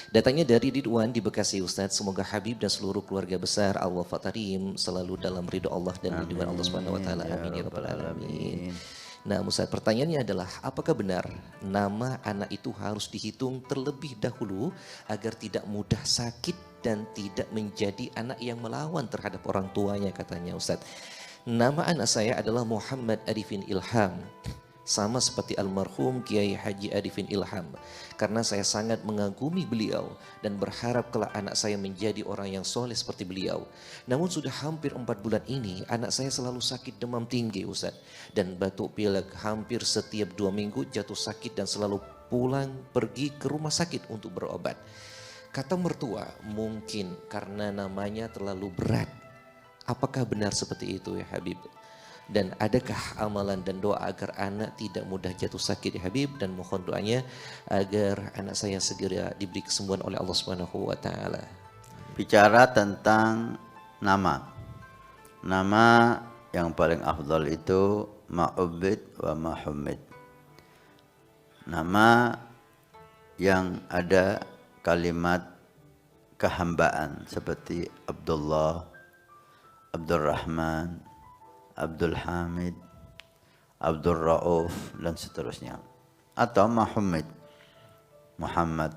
Datangnya dari Ridwan di Bekasi Ustadz. Semoga Habib dan seluruh keluarga besar Allah Fatarim selalu dalam ridho Allah dan ridwan Allah Subhanahu wa Amin taala. ya Amin ya rabbal rabbal alamin. alamin. Nah, Ustadz, pertanyaannya adalah apakah benar nama anak itu harus dihitung terlebih dahulu agar tidak mudah sakit dan tidak menjadi anak yang melawan terhadap orang tuanya, katanya Ustadz. Nama anak saya adalah Muhammad Arifin Ilham. Sama seperti almarhum Kiai Haji Arifin Ilham. Karena saya sangat mengagumi beliau dan berharap kelak anak saya menjadi orang yang soleh seperti beliau. Namun sudah hampir 4 bulan ini anak saya selalu sakit demam tinggi Ustaz. Dan batuk pilek hampir setiap 2 minggu jatuh sakit dan selalu pulang pergi ke rumah sakit untuk berobat. Kata mertua mungkin karena namanya terlalu berat. Apakah benar seperti itu ya Habib? Dan adakah amalan dan doa agar anak tidak mudah jatuh sakit ya Habib, dan mohon doanya agar anak saya segera diberi kesembuhan oleh Allah Subhanahu wa taala. Bicara tentang nama. Nama yang paling afdal itu Ma'ubid wa Mahumid. Nama yang ada kalimat kehambaan seperti Abdullah, Abdurrahman, Abdul Hamid, Abdul Rauf dan seterusnya. Atau Muhammad, Muhammad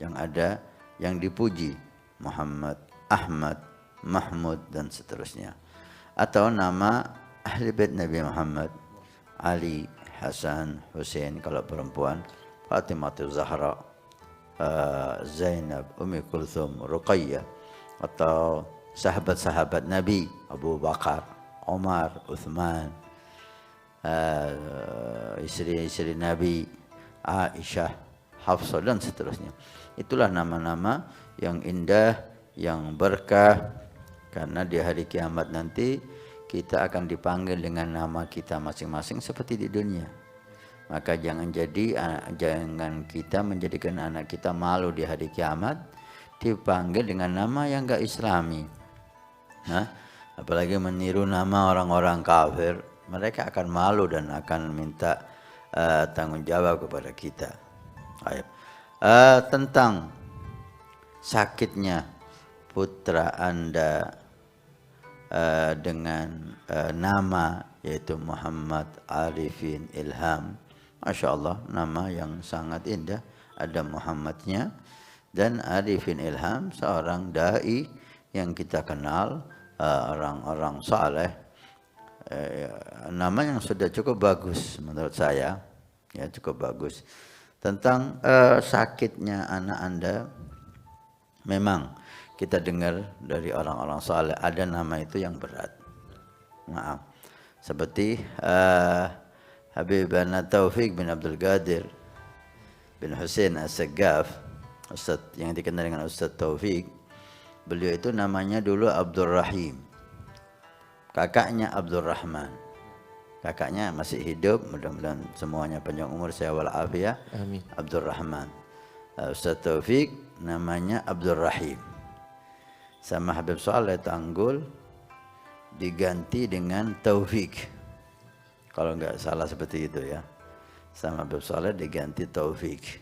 yang ada yang dipuji, Muhammad, Ahmad, Mahmud dan seterusnya. Atau nama ahli bait Nabi Muhammad, Ali, Hasan, Hussein kalau perempuan, Fatimah Zahra, Zainab, Ummi Kulthum, Ruqayyah. Atau sahabat-sahabat Nabi, Abu Bakar, Umar, Uthman, istri-istri Nabi, Aisyah, Hafsah dan seterusnya. Itulah nama-nama yang indah, yang berkah, karena di hari kiamat nanti kita akan dipanggil dengan nama kita masing-masing seperti di dunia. Maka jangan kita menjadikan anak kita malu di hari kiamat dipanggil dengan nama yang enggak islami. Apalagi meniru nama orang-orang kafir, mereka akan malu dan akan minta tanggung jawab kepada kita. Tentang sakitnya putra Anda dengan nama yaitu Muhammad Arifin Ilham, Masya Allah, nama yang sangat indah, ada Muhammadnya. Dan Arifin Ilham seorang da'i yang kita kenal, orang-orang saleh, nama yang sudah cukup bagus menurut saya, ya cukup bagus. Tentang sakitnya anak Anda, memang kita dengar dari orang-orang saleh ada nama itu yang berat. Maaf, seperti Habibana Taufik bin Abdul Qadir bin Hussein As-Saggaf, Ustaz yang dikenal dengan Ustaz Taufik. Beliau itu namanya dulu Abdul Rahim, kakaknya Abdul Rahman. Kakaknya masih hidup, mudah-mudahan semuanya panjang umur, sehat walafiat. Amin. Abdul Rahman. Ustaz Taufik namanya Abdul Rahim. Sama Habib Saleh Tanggul diganti dengan Taufik, kalau enggak salah seperti itu ya. Sama Habib Saleh diganti Taufik.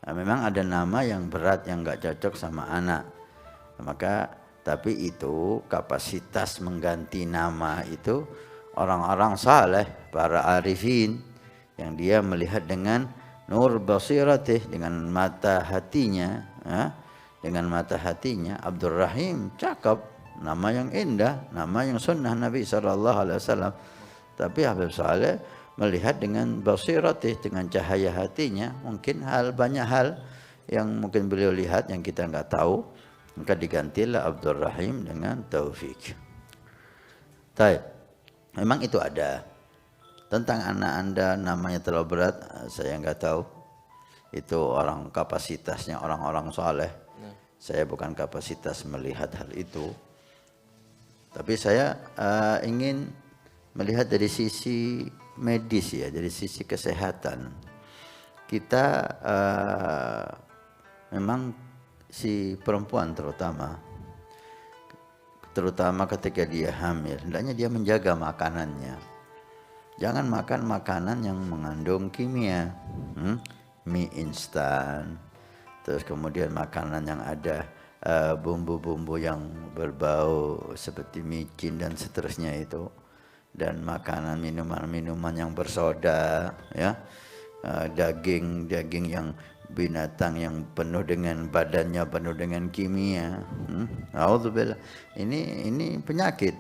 Nah, memang ada nama yang berat yang enggak cocok sama anak. Maka tapi itu kapasitas mengganti nama itu orang-orang saleh, para arifin, yang dia melihat dengan nur basiratih, dengan mata hatinya, dengan mata hatinya. Abdul Rahim cakep, nama yang indah, nama yang sunnah Nabi SAW. Tapi Habib Saleh melihat dengan basiratih, dengan cahaya hatinya, mungkin banyak hal yang mungkin beliau lihat yang kita enggak tahu, maka digantilah Abdul Rahim dengan Taufik. Baik, memang itu ada. Tentang anak Anda namanya terlalu berat, saya enggak tahu. Itu orang kapasitasnya orang-orang saleh. Saya bukan kapasitas melihat hal itu. Tapi saya ingin melihat dari sisi medis ya, dari sisi kesehatan. Kita memang si perempuan terutama ketika dia hamil, hendaknya dia menjaga makanannya. Jangan makan makanan yang mengandung kimia, mie instan, terus kemudian makanan yang ada bumbu-bumbu yang berbau seperti micin dan seterusnya itu, dan makanan minuman-minuman yang bersoda, ya, daging yang binatang yang penuh dengan badannya penuh dengan kimia. Auzubillah. Ini penyakit,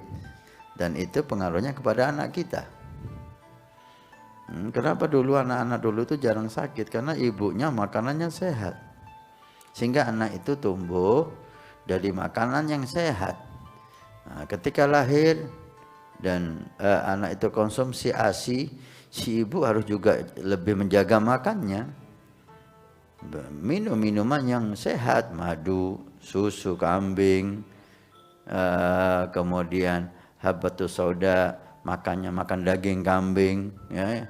dan itu pengaruhnya kepada anak kita. Kenapa dulu anak-anak dulu itu jarang sakit? Karena ibunya makanannya sehat, sehingga anak itu tumbuh dari makanan yang sehat. Nah, ketika lahir dan anak itu konsumsi ASI, si ibu harus juga lebih menjaga makannya. Minum minuman yang sehat, madu, susu kambing, kemudian habatus sauda, makan daging kambing, ya.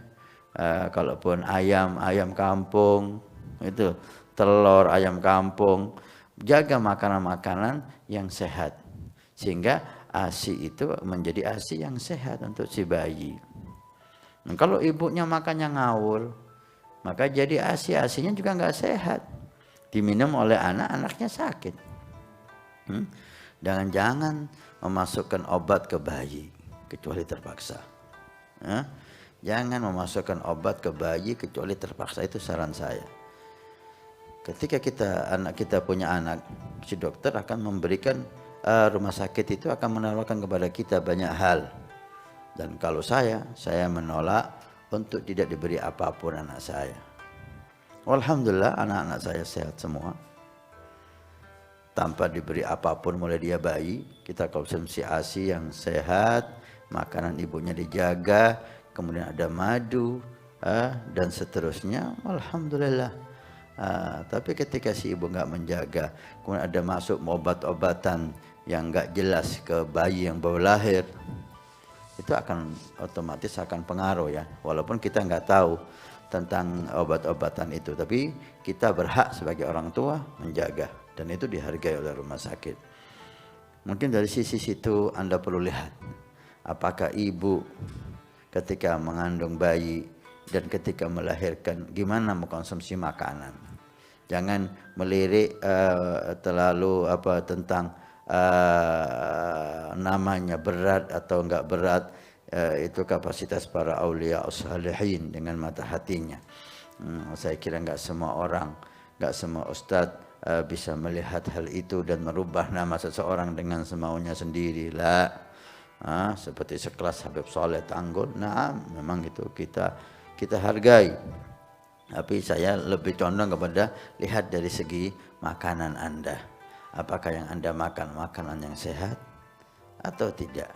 Kalaupun ayam kampung, itu telur ayam kampung, jaga makanan-makanan yang sehat, sehingga ASI itu menjadi ASI yang sehat untuk si bayi. Nah, kalau ibunya makannya ngawur, maka jadi ASI-ASInya juga nggak sehat, diminum oleh anak-anaknya sakit. Jangan-jangan memasukkan obat ke bayi kecuali terpaksa. Jangan memasukkan obat ke bayi kecuali terpaksa, itu saran saya. Ketika anak kita punya anak, si dokter akan memberikan, rumah sakit itu akan menawarkan kepada kita banyak hal. Dan kalau saya menolak untuk tidak diberi apapun anak saya. Alhamdulillah anak-anak saya sehat semua, tanpa diberi apapun mulai dia bayi. Kita konsumsi ASI yang sehat, makanan ibunya dijaga, kemudian ada madu, dan seterusnya. Alhamdulillah. Tapi ketika si ibu nggak menjaga, kemudian ada masuk obat-obatan yang nggak jelas ke bayi yang baru lahir, itu akan otomatis akan pengaruh, ya. Walaupun kita nggak tahu tentang obat-obatan itu, tapi kita berhak sebagai orang tua menjaga, dan itu dihargai oleh rumah sakit. Mungkin dari sisi situ Anda perlu lihat, apakah ibu ketika mengandung bayi dan ketika melahirkan gimana mengkonsumsi makanan. Jangan melirik terlalu tentang namanya berat atau enggak berat. Itu kapasitas para aulia salihin dengan mata hatinya. Saya kira enggak semua orang, enggak semua ustadz bisa melihat hal itu dan merubah nama seseorang dengan semaunya sendiri. Seperti sekelas Habib Soleh Tanggul, nah memang itu kita hargai. Tapi saya lebih condong kepada lihat dari segi makanan Anda. Apakah yang Anda makan makanan yang sehat atau tidak?